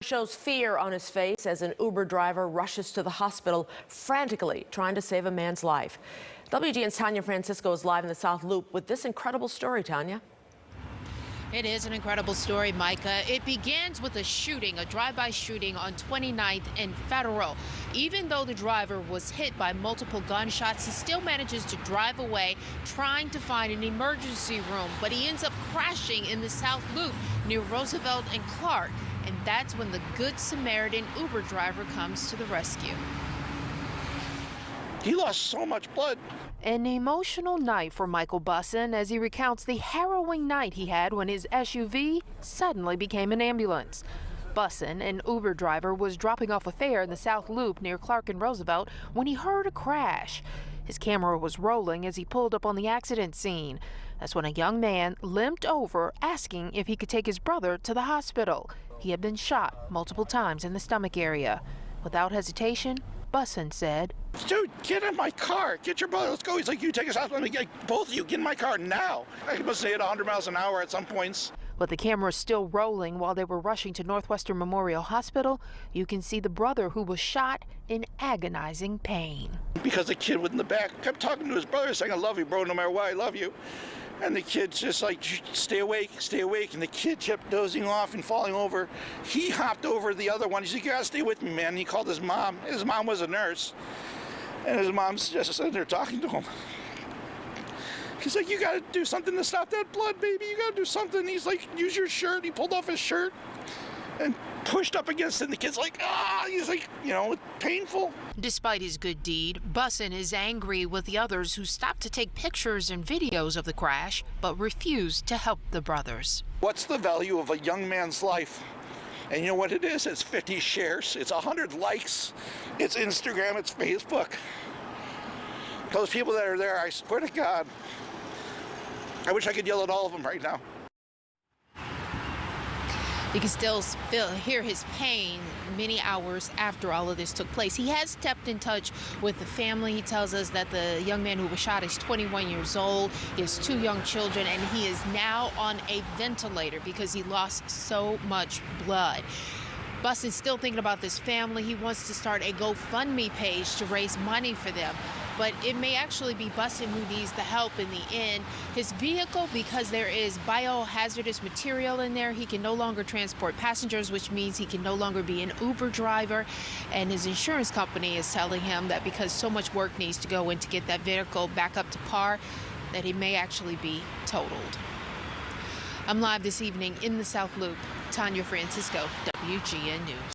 Shows fear on his face as an Uber driver rushes to the hospital, frantically trying to save a man's life. WGN's Tanya Francisco is live in the South Loop with this incredible story, Tanya. It is an incredible story, Micah. It begins with a shooting, a drive-by shooting on 29th and Federal. Even though the driver was hit by multiple gunshots, he still manages to drive away, trying to find an emergency room. But he ends up crashing in the South Loop near Roosevelt and Clark. And that's when the Good Samaritan Uber driver comes to the rescue. He lost so much blood. An emotional night for Michael Bussin as he recounts the harrowing night he had when his SUV suddenly became an ambulance. Bussin, an Uber driver, was dropping off a fare in the South Loop near Clark and Roosevelt when he heard a crash. His camera was rolling as he pulled up on the accident scene. That's when a young man limped over, asking if he could take his brother to the hospital. He had been shot multiple times in the stomach area. Without hesitation, Bussin said, "Dude, get in my car. Get your brother. Let's go." He's like, "You take us out. Both of you, get in my car now." I must have hit 100 miles an hour at some points. With the camera still rolling while they were rushing to Northwestern Memorial Hospital, you can see the brother who was shot in agonizing pain. Because the kid was in the back kept talking to his brother saying, "I love you, bro, no matter what, I love you." And the kid's just like, stay awake, stay awake. And the kid kept dozing off and falling over. He hopped over the other one. He said, "You gotta stay with me, man." And he called his mom. His mom was a nurse. And his mom's just sitting there talking to him. He's like, "You gotta do something to stop that blood, baby. You gotta do something." He's like, "Use your shirt." He pulled off his shirt and pushed up against it. And the kid's like, "Ah," he's like, painful. Despite his good deed, Bussin is angry with the others who stopped to take pictures and videos of the crash, but refused to help the brothers. What's the value of a young man's life? And you know what it is? It's 50 shares, it's 100 likes, it's Instagram, it's Facebook. Those people that are there, I swear to God, I wish I could yell at all of them right now. You can still hear his pain many hours after all of this took place. He has stepped in touch with the family. He tells us that the young man who was shot is 21 years old. He has 2 young children, and he is now on a ventilator because he lost so much blood. Bussin's still thinking about this family. He wants to start a GoFundMe page to raise money for them. But it may actually be Bussin who needs the help in the end. His vehicle, because there is biohazardous material in there, he can no longer transport passengers, which means he can no longer be an Uber driver. And his insurance company is telling him that because so much work needs to go in to get that vehicle back up to par, that he may actually be totaled. I'm live this evening in the South Loop. Tanya Francisco, WGN News.